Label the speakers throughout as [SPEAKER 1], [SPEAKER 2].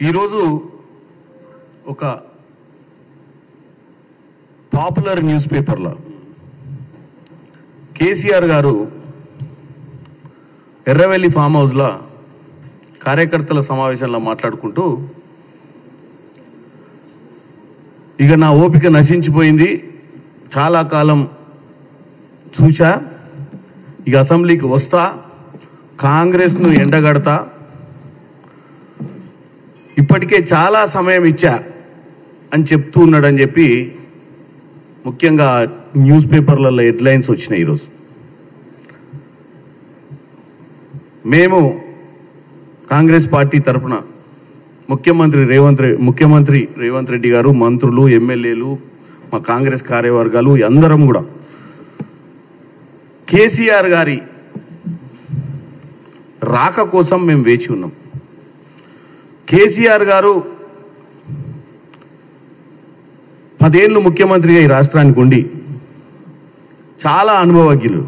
[SPEAKER 1] ఈరోజు ఒక popular news పేపర్లో కేసీఆర్ గారు ఎర్రవెల్లి ఫామ్ హౌస్లో కార్యకర్తల సమావేశంలో మాట్లాడుకుంటూ, ఇక నా ఓపిక నశించిపోయింది, చాలా కాలం చూశా, ఇక అసెంబ్లీకి వస్తా, కాంగ్రెస్ను ఎండగడతా, ఇప్పటికే చాలా సమయం ఇచ్చా అని చెప్తూ ఉన్నాడని చెప్పి ముఖ్యంగా న్యూస్ పేపర్లలో హెడ్లైన్స్ వచ్చినాయి. ఈరోజు మేము కాంగ్రెస్ పార్టీ తరఫున ముఖ్యమంత్రి రేవంత్ రెడ్డి గారు, మంత్రులు, ఎమ్మెల్యేలు, మా కాంగ్రెస్ కార్యవర్గాలు అందరం కూడా కేసీఆర్ గారి రాక కోసం మేము వేచి ఉన్నాం. కేసీఆర్ గారు 10 ఏళ్ళు ముఖ్యమంత్రిగా ఈ రాష్ట్రానికి ఉండి చాలా అనుభవజ్ఞులు.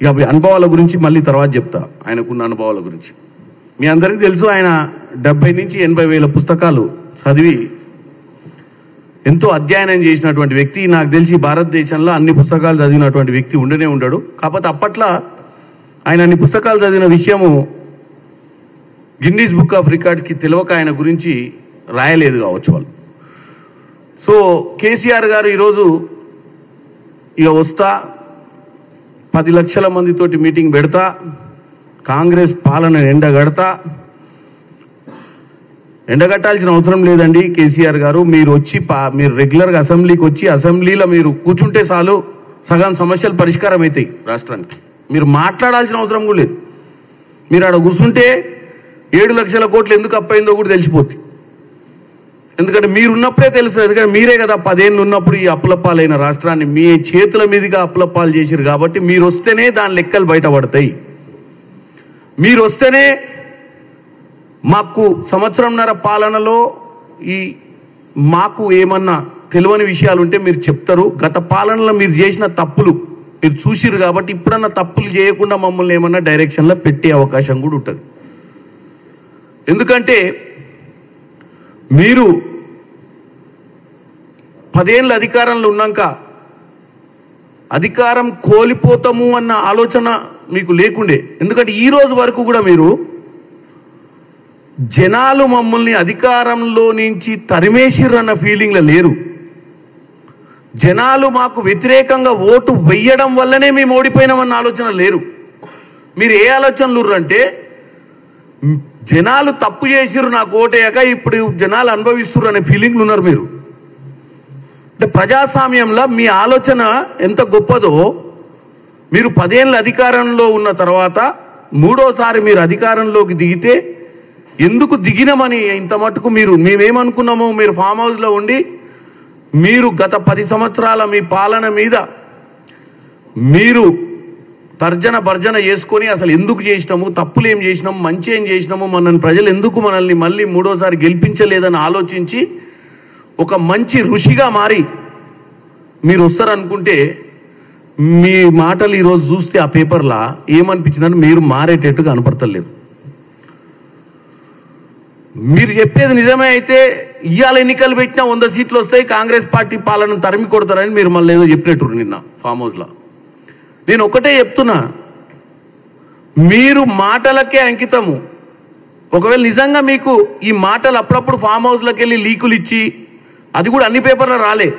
[SPEAKER 1] ఇక అనుభవాల గురించి మళ్ళీ తర్వాత చెప్తా, ఆయనకున్న అనుభవాల గురించి. మీ అందరికీ తెలుసు, ఆయన 70 నుంచి 80 వేల పుస్తకాలు చదివి ఎంతో అధ్యయనం చేసినటువంటి వ్యక్తి. నాకు తెలిసి భారతదేశంలో అన్ని పుస్తకాలు చదివినటువంటి వ్యక్తి ఉండనే ఉండడు. కాకపోతే అప్పట్లో ఆయన అన్ని పుస్తకాలు చదివిన విషయము గిన్నీస్ బుక్ ఆఫ్ రికార్డ్స్కి తెలియక ఆయన గురించి రాయలేదు కావచ్చు వాళ్ళు. సో కేసీఆర్ గారు ఈరోజు ఇక వస్తా, 10 లక్షల మందితోటి మీటింగ్ పెడతా, కాంగ్రెస్ పాలన ఎండగట్టాల్సిన అవసరం లేదండి కేసీఆర్ గారు, మీరు వచ్చి మీరు రెగ్యులర్గా అసెంబ్లీకి వచ్చి అసెంబ్లీలో మీరు కూర్చుంటే చాలు, సగం సమస్యలు పరిష్కారం అవుతాయి రాష్ట్రానికి. మీరు మాట్లాడాల్సిన అవసరం కూడా లేదు. మీరు ఆడ కూర్చుంటే 7 లక్షల కోట్లు ఎందుకు అప్పయిందో కూడా తెలిసిపోతుంది. ఎందుకంటే మీరున్నప్పుడే తెలుస్తుంది. ఎందుకంటే మీరే కదా 10 ఏళ్ళు ఉన్నప్పుడు ఈ అప్పులపాలైన రాష్ట్రాన్ని మీ చేతుల మీదుగా అప్పులపాలు చేసిరు. కాబట్టి మీరు వస్తేనే దాని లెక్కలు బయటపడతాయి. మీరు వస్తేనే మాకు సంవత్సరంన్నర పాలనలో మాకు ఏమన్నా తెలియని విషయాలు ఉంటే మీరు చెప్తారు. గత పాలనలో మీరు చేసిన తప్పులు మీరు చూసిరు కాబట్టి ఇప్పుడన్నా తప్పులు చేయకుండా మమ్మల్ని ఏమన్నా డైరెక్షన్లో పెట్టే అవకాశం కూడా ఉంటుంది. ఎందుకంటే మీరు 10 ఏళ్ళ అధికారంలో ఉన్నాక అధికారం కోల్పోతాము అన్న ఆలోచన మీకు లేకుండే. ఎందుకంటే ఈ రోజు వరకు కూడా మీరు జనాలు మమ్మల్ని అధికారంలో నుంచి తరిమేసిర్రన్న ఫీలింగ్లో లేరు. జనాలు మాకు వ్యతిరేకంగా ఓటు వెయ్యడం వల్లనే మేము ఓడిపోయినామన్న ఆలోచన లేరు. మీరు ఏ ఆలోచనలు అంటే జనాలు తప్పు చేసిర్రు నాకు ఓటేయక, ఇప్పుడు జనాలు అనుభవిస్తున్నారు అనే ఫీలింగ్లు ఉన్నారు మీరు. అంటే ప్రజాస్వామ్యంలో మీ ఆలోచన ఎంత గొప్పదో, మీరు 10 ఏళ్ళ అధికారంలో ఉన్న తర్వాత 3వసారి మీరు అధికారంలోకి దిగితే ఎందుకు దిగినామని ఇంత మటుకు మేమేమనుకున్నామో, మీరు ఫామ్ హౌస్లో ఉండి మీరు గత 10 సంవత్సరాల మీ పాలన మీద మీరు తర్జన భర్జన చేసుకొని అసలు ఎందుకు చేసినాము, తప్పులు ఏం చేసినాము, మంచి ఏం చేసినాము, ప్రజలు ఎందుకు మనల్ని మళ్ళీ 3వసారి గెలిపించలేదని ఆలోచించి ఒక మంచి ఋషిగా మారి మీరు వస్తారనుకుంటే, మీ మాటలు ఈరోజు చూస్తే ఆ పేపర్లా ఏమనిపించిందంటే మీరు మారేటట్టుగా కనపడతలేదు. మీరు చెప్పేది నిజమే అయితే ఇవాళ ఎన్నికలు పెట్టినా 100 సీట్లు వస్తాయి, కాంగ్రెస్ పార్టీ పాలన తరిమి కొడతారని మీరు మళ్ళీ ఏదో చెప్పినట్టు నిన్న ఫామ్ హౌస్లో. నేను ఒకటే చెప్తున్నా, మీరు మాటలకే అంకితము. ఒకవేళ నిజంగా మీకు ఈ మాటలు అప్పుడప్పుడు ఫామ్ హౌస్లోకి వెళ్ళి లీకులు ఇచ్చి, అది కూడా అన్ని పేపర్లో రాలే,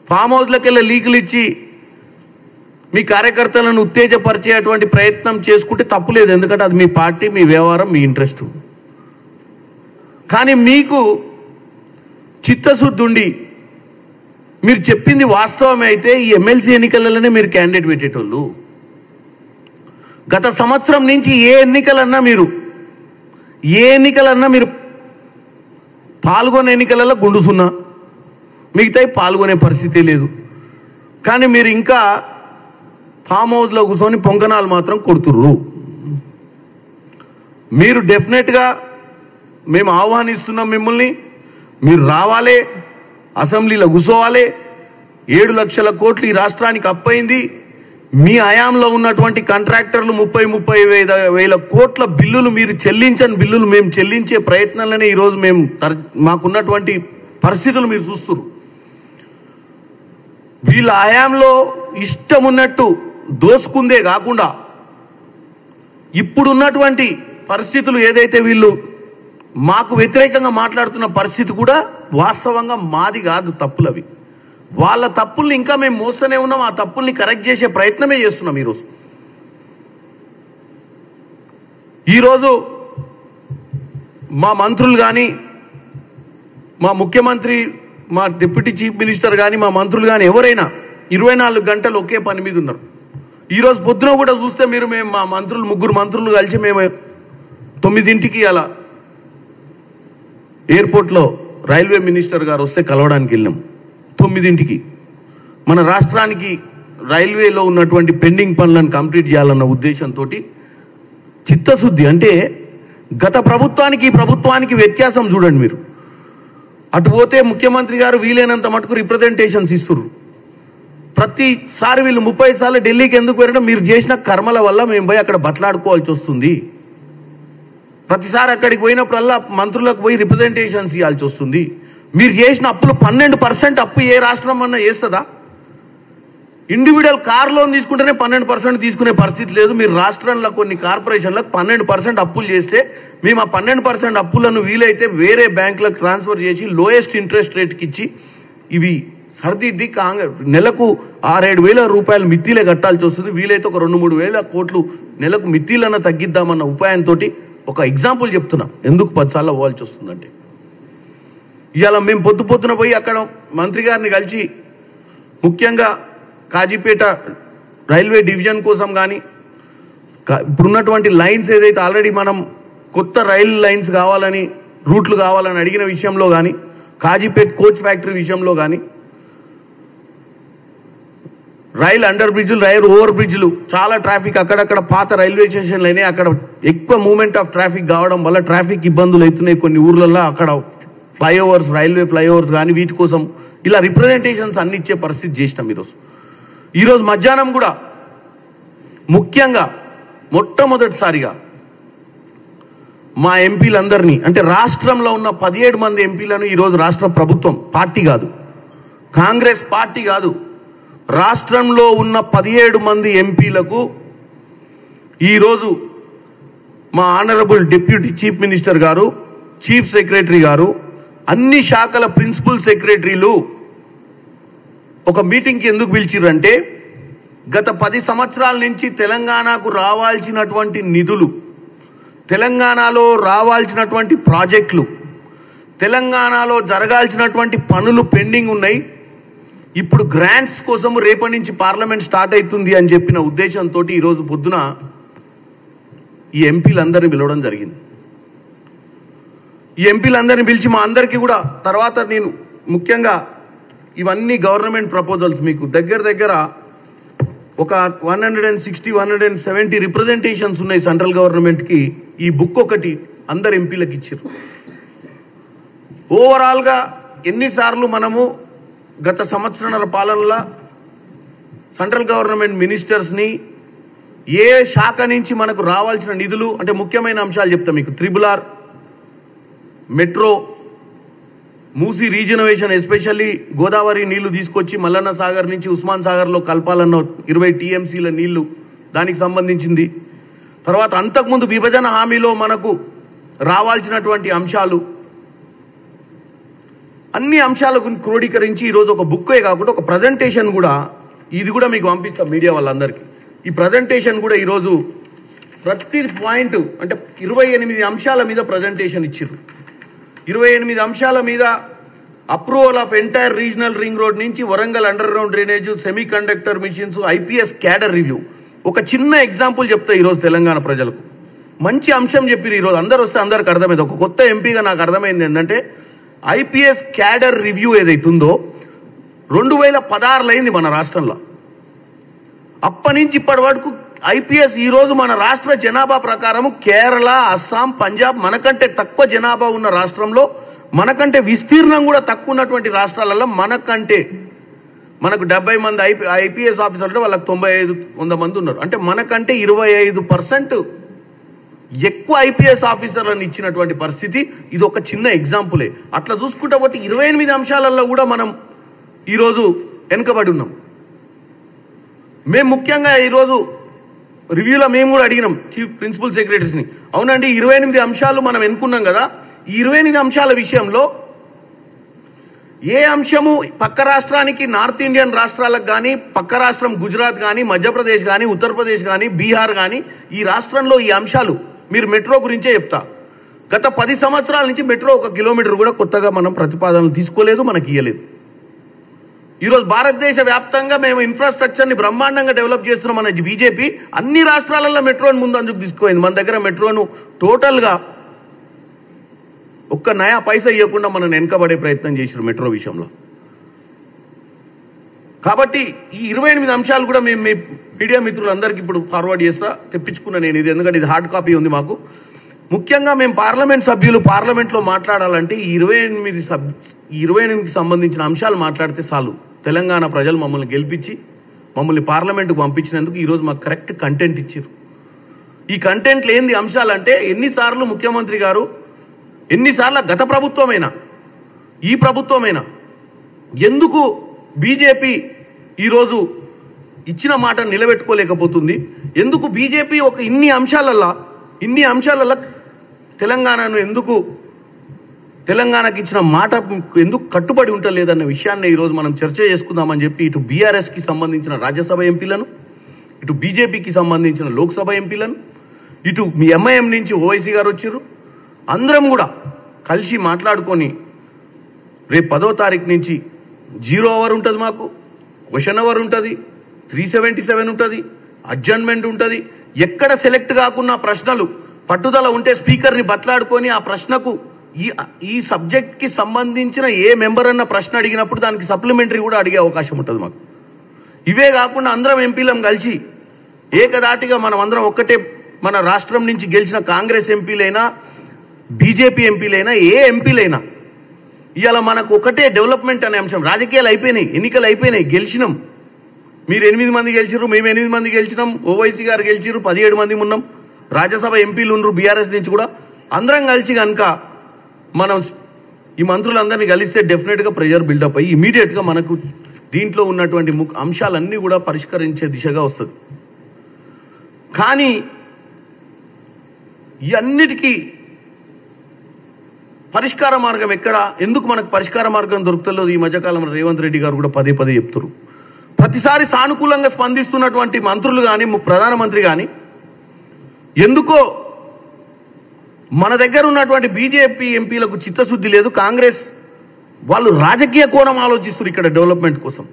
[SPEAKER 1] ఫామ్ హౌస్లోకి వెళ్ళి లీకులు ఇచ్చి మీ కార్యకర్తలను ఉత్తేజపరిచేటువంటి ప్రయత్నం చేసుకుంటే తప్పులేదు. ఎందుకంటే అది మీ పార్టీ, మీ వ్యవహారం, మీ ఇంట్రెస్ట్. కానీ మీకు చిత్తశుద్ధి ఉండి మీరు చెప్పింది వాస్తవమే అయితే ఈ ఎమ్మెల్సీ ఎన్నికలలోనే మీరు క్యాండిడేట్ పెట్టేటోళ్ళు. గత సంవత్సరం నుంచి ఏ ఎన్నికలన్నా మీరు పాల్గొనే ఎన్నికలలో గుండు సున్నా, మిగతాయి పాల్గొనే పరిస్థితి లేదు. కానీ మీరు ఇంకా ఫామ్ హౌస్లో కూర్చొని పొంగనాలు మాత్రం కొడుతుర్రు. మీరు డెఫినెట్గా మేము ఆహ్వానిస్తున్నాం మిమ్మల్ని, మీరు రావాలి, అసెంబ్లీలో కూర్చోవాలి. 7 లక్షల కోట్లు ఈ రాష్ట్రానికి అప్పయింది. మీ హయాంలో ఉన్నటువంటి కాంట్రాక్టర్లు 30,000 కోట్ల బిల్లులు మీరు చెల్లించని బిల్లులు మేము చెల్లించే ప్రయత్నాలనే ఈరోజు మేము మాకున్నటువంటి పరిస్థితులు మీరు చూస్తున్నారు. వీళ్ళ హయాంలో ఇష్టం ఉన్నట్టు దోసుకుందే కాకుండా ఇప్పుడున్నటువంటి పరిస్థితులు ఏదైతే వీళ్ళు మాకు వ్యతిరేకంగా మాట్లాడుతున్న పరిస్థితి కూడా వాస్తవంగా మాది కాదు, తప్పులవి. వాళ్ళ తప్పుల్ని ఇంకా మేము మోస్తూనే ఉన్నాం. ఆ తప్పుల్ని కరెక్ట్ చేసే ప్రయత్నమే చేస్తున్నాం. ఈరోజు మా మంత్రులు కానీ, మా ముఖ్యమంత్రి, మా డిప్యూటీ చీఫ్ మినిస్టర్ కానీ, మా మంత్రులు కానీ ఎవరైనా 24 గంటలు ఒకే పని మీద ఉన్నారు. ఈరోజు పొద్దున కూడా చూస్తే మేము మా మంత్రులు 3 మంత్రులు కలిసి మేము 9ంటికి అలా ఎయిర్పోర్ట్లో రైల్వే మినిస్టర్ గారు వస్తే కలవడానికి వెళ్ళాం. 9ంటికి మన రాష్ట్రానికి రైల్వేలో ఉన్నటువంటి పెండింగ్ పనులను కంప్లీట్ చేయాలన్న ఉద్దేశంతో చిత్తశుద్ధి. అంటే గత ప్రభుత్వానికి ఈ ప్రభుత్వానికి వ్యత్యాసం చూడండి మీరు. అటు పోతే ముఖ్యమంత్రి గారు వీలైనంత మటుకు రిప్రజెంటేషన్స్ ఇస్తున్నారు. ప్రతిసారి వీళ్ళు 30 సార్లు ఢిల్లీకి ఎందుకు వెళ్ళడం, మీరు చేసిన కర్మల వల్ల మేము పోయి అక్కడ బతలాడుకోవాల్సి వస్తుంది. ప్రతిసారి అక్కడికి పోయినప్పుడల్లా మంత్రులకు పోయి రిప్రజెంటేషన్స్ ఇవ్వాల్సి వస్తుంది. మీరు చేసిన అప్పులు 12% అప్పు ఏ రాష్ట్రం అన్నా చేస్తుందా? ఇండివిజువల్ కార్ లోన్ తీసుకుంటేనే 12% తీసుకునే పరిస్థితి లేదు. మీరు రాష్ట్రంలో కొన్ని కార్పొరేషన్లకు 12% అప్పులు చేస్తే మేము ఆ 12% అప్పులను వీలైతే వేరే బ్యాంకులకు ట్రాన్స్ఫర్ చేసి లోయెస్ట్ ఇంట్రెస్ట్ రేట్కి ఇచ్చి ఇవి సర్దిద్ది నెలకు 6-7 వేల రూపాయలు మిత్తిలే కట్టాల్సి వస్తుంది. వీలైతే ఒక 2-3 వేల కోట్లు నెలకు మిత్తిలన్నా తగ్గిద్దామన్న ఉపాయంతో ఒక ఎగ్జాంపుల్ చెప్తున్నా ఎందుకు 10 సార్లు అవ్వాల్సి వస్తుందంటే. ఇవాళ మేము పొద్దున పోయి అక్కడ మంత్రి గారిని కలిసి ముఖ్యంగా కాజీపేట రైల్వే డివిజన్ కోసం కానీ, ఇప్పుడున్నటువంటి లైన్స్ ఏదైతే ఆల్రెడీ మనం కొత్త రైల్ లైన్స్ కావాలని, రూట్లు కావాలని అడిగిన విషయంలో కానీ, కాజీపేట కోచ్ ఫ్యాక్టరీ విషయంలో కానీ, రైల్ అండర్ బ్రిడ్జ్లు, రైల్ ఓవర్ బ్రిడ్జ్లు, చాలా ట్రాఫిక్ అక్కడక్కడ పాత రైల్వే స్టేషన్లు అయినాయి. అక్కడ ఎక్కువ మూవ్మెంట్ ఆఫ్ ట్రాఫిక్ కావడం వల్ల ట్రాఫిక్ ఇబ్బందులు అవుతున్నాయి కొన్ని ఊర్లలో. అక్కడ ఫ్లైఓవర్స్, రైల్వే ఫ్లైఓవర్స్ కానీ వీటి కోసం ఇలా రిప్రజెంటేషన్స్ అన్ని ఇచ్చే పరిస్థితి చేసినాం. ఈరోజు మధ్యాహ్నం కూడా ముఖ్యంగా మొట్టమొదటిసారిగా మా ఎంపీలందరినీ, అంటే రాష్ట్రంలో ఉన్న 17 మంది ఎంపీలను ఈరోజు రాష్ట్ర ప్రభుత్వం, పార్టీ కాదు, కాంగ్రెస్ పార్టీ కాదు, రాష్ట్రంలో ఉన్న 17 మంది ఎంపీలకు ఈరోజు మా ఆనరబుల్ డిప్యూటీ చీఫ్ మినిస్టర్ గారు, చీఫ్ సెక్రటరీ గారు, అన్ని శాఖల ప్రిన్సిపల్ సెక్రటరీలు ఒక మీటింగ్కి ఎందుకు పిలిచిర్రంటే, గత 10 సంవత్సరాల నుంచి తెలంగాణకు రావాల్సినటువంటి నిధులు, తెలంగాణలో రావాల్సినటువంటి ప్రాజెక్టులు, తెలంగాణలో జరగాల్సినటువంటి పనులు పెండింగ్ ఉన్నాయి. ఇప్పుడు గ్రాంట్స్ కోసం రేపటి నుంచి పార్లమెంట్ స్టార్ట్ అవుతుంది అని చెప్పిన ఉద్దేశంతో ఈరోజు పొద్దున ఈ ఎంపీలందరినీ పిలవడం జరిగింది. ఈ ఎంపీలందరినీ పిలిచి మా అందరికీ కూడా తర్వాత నేను ముఖ్యంగా ఇవన్నీ గవర్నమెంట్ ప్రపోజల్స్ మీకు దగ్గర ఒక 160-170 రిప్రజెంటేషన్స్ ఉన్నాయి సెంట్రల్ గవర్నమెంట్కి. ఈ బుక్ ఒకటి అందరు ఎంపీలకు ఇచ్చారు. ఓవరాల్గా ఎన్నిసార్లు మనము గత సంవత్సరాల పాలనలో సెంట్రల్ గవర్నమెంట్ మినిస్టర్స్ని ఏ శాఖ నుంచి మనకు రావాల్సిన నిధులు, అంటే ముఖ్యమైన అంశాలు చెప్తా మీకు. 3R, metro, Musi regeneration, especially Godavari నీళ్లు తీసుకొచ్చి మల్లన్న సాగర్ నుంచి ఉస్మాన్ సాగర్లో కలపాలన్న 20 TMCల నీళ్లు, దానికి సంబంధించింది. తర్వాత అంతకుముందు విభజన హామీలో మనకు రావాల్సినటువంటి అంశాలు, అన్ని అంశాలకు క్రోడీకరించి ఈరోజు ఒక బుక్కే కాకుండా ఒక ప్రజెంటేషన్ కూడా, ఇది కూడా మీకు పంపిస్తాం మీడియా వాళ్ళందరికీ. ఈ ప్రజెంటేషన్ కూడా ఈరోజు ప్రతి పాయింట్ అంటే 28 అంశాల మీద ప్రజెంటేషన్ ఇచ్చారు. 28 అంశాల మీద approval of entire regional ring road నుంచి Warangal underground drainage, semiconductor missions, IPS cadre review. ఒక చిన్న ఎగ్జాంపుల్ చెప్తా ఈరోజు తెలంగాణ ప్రజలకు. మంచి అంశం చెప్పారు ఈరోజు. అందరు వస్తే అందరికి అర్థమైంది. ఒక కొత్త ఎంపీగా నాకు అర్థమైంది ఏంటంటే, IPS క్యాడర్ రివ్యూ ఏదైతుందో 2016 అయింది మన రాష్ట్రంలో. అప్పటి నుంచి ఇప్పటి వరకు IPS ఈరోజు మన రాష్ట్ర జనాభా ప్రకారం కేరళ, అస్సాం, పంజాబ్ మనకంటే తక్కువ జనాభా ఉన్న రాష్ట్రంలో, మనకంటే విస్తీర్ణం కూడా తక్కువ ఉన్నటువంటి రాష్ట్రాలలో మనకంటే మనకు 70 మంది ఐపీఎస్ ఆఫీసర్లు వాళ్ళకి 95-100 మంది ఉన్నారు. అంటే మనకంటే 25% ఎక్కువ ఐపీఎస్ ఆఫీసర్లను ఇచ్చినటువంటి పరిస్థితి. ఇది ఒక చిన్న ఎగ్జాంపులే. అట్లా చూసుకుంటే బట్టి 28 అంశాలలో కూడా మనం ఈరోజు వెనుకబడి ఉన్నాం. మేము ముఖ్యంగా ఈరోజు రివ్యూలో మేము కూడా అడిగినాం చీఫ్ ప్రిన్సిపల్ సెక్రటరీస్ని, అవునండి 28 అంశాలు మనం ఎన్నుకున్నాం కదా, ఈ 28 అంశాల విషయంలో ఏ అంశము పక్క రాష్ట్రానికి నార్త్ ఇండియన్ రాష్ట్రాలకు కానీ, పక్క రాష్ట్రం గుజరాత్ కానీ, మధ్యప్రదేశ్ కానీ, ఉత్తరప్రదేశ్ కానీ, బీహార్ కానీ, ఈ రాష్ట్రంలో ఈ అంశాలు మీరు మెట్రో గురించే చెప్తా. గత 10 సంవత్సరాల నుంచి మెట్రో 1 కిలోమీటర్ కూడా కొత్తగా మనం ప్రతిపాదనలు తీసుకోలేదు, మనకి ఇయ్యలేదు. ఈరోజు భారతదేశ వ్యాప్తంగా మేము ఇన్ఫ్రాస్ట్రక్చర్ని బ్రహ్మాండంగా డెవలప్ చేస్తున్నాం మన బీజేపీ. అన్ని రాష్ట్రాలలో మెట్రోను ముందు అందుకు తీసుకుపోయింది. మన దగ్గర మెట్రోను టోటల్గా ఒక్క నయా పైసా ఇవ్వకుండా మనం వెనకబడే ప్రయత్నం చేశారు మెట్రో విషయంలో. కాబట్టి ఈ 28 అంశాలు కూడా మేము మీ మీడియా మిత్రులందరికీ ఇప్పుడు ఫార్వర్డ్ చేస్తా, తెప్పించుకున్నా నేను ఇది, ఎందుకంటే ఇది హార్డ్ కాపీ ఉంది మాకు. ముఖ్యంగా మేము పార్లమెంట్ సభ్యులు పార్లమెంట్లో మాట్లాడాలంటే ఈ 28కి సంబంధించిన అంశాలు మాట్లాడితే చాలు. తెలంగాణ ప్రజలు మమ్మల్ని గెలిపించి మమ్మల్ని పార్లమెంటుకు పంపించినందుకు ఈరోజు మాకు కరెక్ట్ కంటెంట్ ఇచ్చారు. ఈ కంటెంట్లు ఏంది అంశాలంటే, ఎన్నిసార్లు ముఖ్యమంత్రి గారు, ఎన్నిసార్లు గత ప్రభుత్వమైనా ఈ ప్రభుత్వమైనా ఎందుకు బీజేపీ ఈరోజు ఇచ్చిన మాట నిలబెట్టుకోలేకపోతుంది, ఎందుకు బీజేపీ ఒక ఇన్ని అంశాలల్లో తెలంగాణను ఎందుకు, తెలంగాణకి ఇచ్చిన మాట ఎందుకు కట్టుబడి ఉంటలేదన్న విషయాన్ని ఈరోజు మనం చర్చ చేసుకుందామని చెప్పి ఇటు బీఆర్ఎస్కి సంబంధించిన రాజ్యసభ ఎంపీలను, ఇటు బీజేపీకి సంబంధించిన లోక్సభ ఎంపీలను, ఇటు మీ ఎంఐఎం నుంచి ఓవైసీ గారు వచ్చారు, అందరం కూడా కలిసి మాట్లాడుకొని రేపు 10వ తారీఖు నుంచి 0 అవర్ ఉంటుంది, మాకు క్వశ్చన్ అవర్ ఉంటుంది, 377 ఉంటుంది, అడ్జర్న్మెంట్ ఉంటుంది. ఎక్కడ సెలెక్ట్ కాకున్న ప్రశ్నలు పట్టుదల ఉంటే స్పీకర్ని బట్లాడుకొని ఆ ప్రశ్నకు ఈ సబ్జెక్ట్కి సంబంధించిన ఏ మెంబర్ అన్న ప్రశ్న అడిగినప్పుడు దానికి సప్లిమెంటరీ కూడా అడిగే అవకాశం ఉంటుంది మాకు. ఇవే కాకుండా అందరం ఎంపీలం కలిసి ఏకదాటిగా మనం అందరం ఒక్కటే, మన రాష్ట్రం నుంచి గెలిచిన కాంగ్రెస్ ఎంపీలైనా బీజేపీ ఎంపీలైనా ఏ ఎంపీలైనా ఇవాళ మనకు ఒకటే డెవలప్మెంట్ అనే అంశం. రాజకీయాలు అయిపోయినాయి, ఎన్నికలు అయిపోయినాయి, గెలిచినాం. మీరు 8 మంది గెలిచిర్రు, మేము 8 మంది గెలిచినాం, ఓవైసీ గారు గెలిచిర్రు, 17 మంది ఉన్నాం, రాజ్యసభ ఎంపీలు ఉన్నారు బీఆర్ఎస్ నుంచి కూడా. అందరం కలిసి కనుక మనం ఈ మంత్రులందరినీ కలిస్తే డెఫినెట్గా ప్రెజర్ బిల్డప్ అయ్యి ఇమీడియట్గా మనకు దీంట్లో ఉన్నటువంటి అంశాలన్నీ కూడా పరిష్కరించే దిశగా వస్తుంది. కానీ ఈ అన్నిటికీ పరిష్కార మార్గం ఎక్కడ, ఎందుకు మనకు పరిష్కార మార్గం దొరుకుతలేదు? ఈ మధ్యకాలంలో రేవంత్ రెడ్డి గారు కూడా పదే చెప్తారు. ప్రతిసారి సానుకూలంగా స్పందిస్తున్నటువంటి మంత్రులు కానీ, ప్రధానమంత్రి కానీ ఎందుకో మన దగ్గర ఉన్నటువంటి బీజేపీ ఎంపీలకు చిత్తశుద్ధి లేదు. కాంగ్రెస్ వాళ్ళు రాజకీయ కోణం ఆలోచిస్తారు ఇక్కడ డెవలప్మెంట్ కోసం.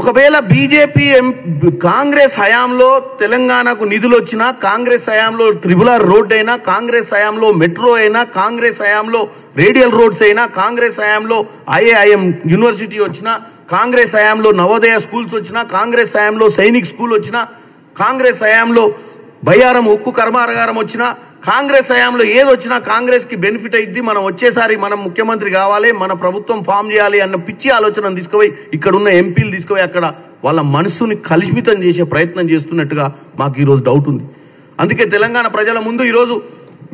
[SPEAKER 1] ఒకవేళ బీజేపీ కాంగ్రెస్ హయాంలో తెలంగాణకు నిధులు వచ్చినా, కాంగ్రెస్ హయాంలో త్రిబులార్ రోడ్ అయినా, కాంగ్రెస్ హయాంలో మెట్రో అయినా, కాంగ్రెస్ హయాంలో రేడియల్ రోడ్స్ అయినా, కాంగ్రెస్ హయాంలో ఐఐఎం యూనివర్సిటీ వచ్చినా, కాంగ్రెస్ హయాంలో నవోదయ స్కూల్స్ వచ్చినా, కాంగ్రెస్ హయాంలో సైనిక్ స్కూల్ వచ్చినా, కాంగ్రెస్ హయాంలో బయ్యారం ఉక్కు కర్మాగారం వచ్చినా, కాంగ్రెస్ హయాంలో ఏదొచ్చినా కాంగ్రెస్కి బెనిఫిట్ అయింది. మనం వచ్చేసారి మనం ముఖ్యమంత్రి కావాలి, మన ప్రభుత్వం ఫామ్ చేయాలి అన్న పిచ్చి ఆలోచన తీసుకుపోయి ఇక్కడ ఉన్న ఎంపీలు తీసుకుపోయి అక్కడ వాళ్ళ మనసుని కలుషితం చేసే ప్రయత్నం చేస్తున్నట్టుగా మాకు ఈరోజు డౌట్ ఉంది. అందుకే తెలంగాణ ప్రజల ముందు ఈరోజు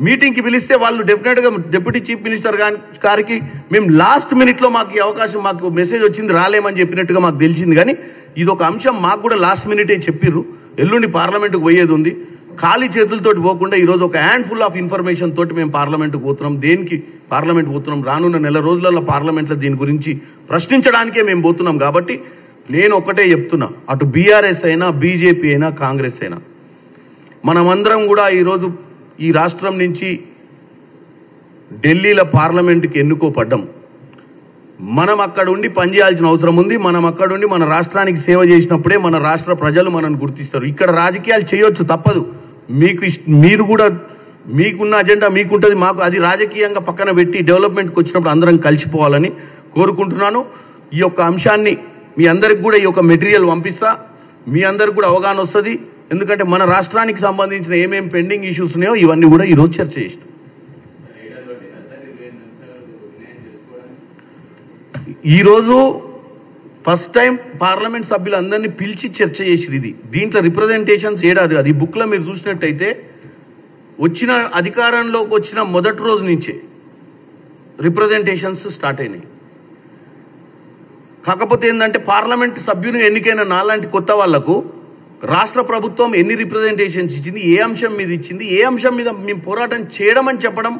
[SPEAKER 1] మీటింగ్కి పిలిస్తే వాళ్ళు డెఫినెట్గా డిప్యూటీ చీఫ్ మినిస్టర్ గారికి మేము లాస్ట్ మినిట్లో మాకు ఈ అవకాశం, మాకు మెసేజ్ వచ్చింది రాలేమని చెప్పినట్టుగా మాకు తెలిసింది. కానీ ఇది ఒక అంశం మాకు కూడా లాస్ట్ మినిటే చెప్పిర్రు. ఎల్లుండి పార్లమెంటుకు పోయేది ఉంది. ఖాళీ చేతులతోటి పోకుండా ఈరోజు ఒక హ్యాండ్ ఫుల్ ఆఫ్ ఇన్ఫర్మేషన్ తోటి మేము పార్లమెంట్కి పోతున్నాం. దేనికి పార్లమెంట్ పోతున్నాం? రానున్న నెల రోజులలో పార్లమెంట్లో దీని గురించి ప్రశ్నించడానికే మేము పోతున్నాం. కాబట్టి నేను ఒకటే చెప్తున్నా, అటు బీఆర్ఎస్ అయినా, బీజేపీ అయినా, కాంగ్రెస్ అయినా, మనమందరం కూడా ఈరోజు ఈ రాష్ట్రం నుంచి ఢిల్లీలో పార్లమెంట్కి ఎన్నుకోపడ్డాం. మనం అక్కడ ఉండి పనిచేయాల్సిన అవసరం ఉంది. మనం అక్కడ ఉండి మన రాష్ట్రానికి సేవ చేసినప్పుడే మన రాష్ట్ర ప్రజలు మనల్ని గుర్తిస్తారు. ఇక్కడ రాజకీయాలు చేయొచ్చు, తప్పదు. మీరు కూడా మీకున్న అజెండా మీకుంటుంది, మాకు అది రాజకీయంగా పక్కన పెట్టి డెవలప్మెంట్కి వచ్చినప్పుడు అందరం కలిసిపోవాలని కోరుకుంటున్నాను. ఈ యొక్క అంశాన్ని మీ అందరికి కూడా ఈ యొక్క మెటీరియల్ పంపిస్తా, మీ అందరికి కూడా అవగాహన వస్తుంది. ఎందుకంటే మన రాష్ట్రానికి సంబంధించిన ఏమేమి పెండింగ్ ఇష్యూస్ ఉన్నాయో ఇవన్నీ కూడా ఈరోజు చర్చ చేసినాం. ఈరోజు ఫస్ట్ టైం పార్లమెంట్ సభ్యులందరినీ పిలిచి చర్చ చేసిరు. ఇది దీంట్లో రిప్రజెంటేషన్స్ ఏడాది అది బుక్లో మీరు చూసినట్టయితే వచ్చిన అధికారంలోకి వచ్చిన మొదటి రోజు నుంచే రిప్రజెంటేషన్స్ స్టార్ట్ అయినాయి. కాకపోతే ఏంటంటే పార్లమెంట్ సభ్యుని ఎన్నికైన నాలాంటి కొత్త వాళ్లకు రాష్ట్ర ప్రభుత్వం ఎన్ని రిప్రజెంటేషన్స్ ఇచ్చింది, ఏ అంశం మీద ఇచ్చింది, ఏ అంశం మీద మేము పోరాటం చేయడం అని చెప్పడం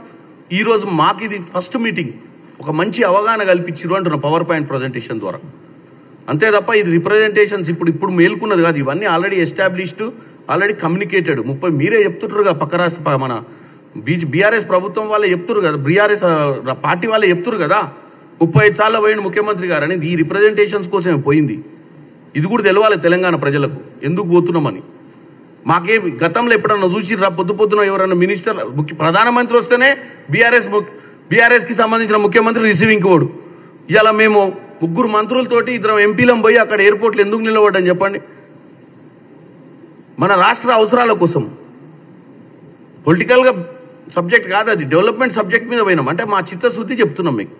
[SPEAKER 1] ఈరోజు మాకు ఇది ఫస్ట్ మీటింగ్. ఒక మంచి అవగాహన కల్పించారు అంటున్న పవర్ పాయింట్ ప్రజెంటేషన్ ద్వారా. అంతే తప్ప ఇది రిప్రజెంటేషన్స్ ఇప్పుడు మేల్కున్నది కాదు. ఇవన్నీ ఆల్రెడీ ఎస్టాబ్లిష్డ్, ఆల్రెడీ కమ్యూనికేటెడ్. మీరే చెప్తుంటారు కదా, పక్క రాష్ట్ర మన బీఆర్ఎస్ ప్రభుత్వం వాళ్ళే చెప్తున్నారు కదా, బీఆర్ఎస్ పార్టీ వాళ్ళే చెప్తున్నారు కదా 35 సార్లు పోయింది ముఖ్యమంత్రి గారు అనేది. ఈ రిప్రజెంటేషన్స్ కోసమే పోయింది. ఇది కూడా తెలవాలి తెలంగాణ ప్రజలకు ఎందుకు పోతున్నామని. మాకే గతంలో ఎప్పుడన్నా చూసిర్రా పొద్దున ఎవరన్నా మినిస్టర్ ప్రధానమంత్రి వస్తేనే బీఆర్ఎస్కి సంబంధించిన ముఖ్యమంత్రి రిసీవింగ్కి పోడు. ఇలా మేము 3 మంత్రులతోటి 2 ఎంపీలం పోయి అక్కడ ఎయిర్పోర్ట్లు ఎందుకు నిలబడ్డాని చెప్పండి. మన రాష్ట్ర అవసరాల కోసం పొలిటికల్గా సబ్జెక్ట్ కాదు, అది డెవలప్మెంట్ సబ్జెక్ట్ మీద పోయినాం. అంటే మా చిత్తశుద్ధి చెప్తున్నాం మీకు.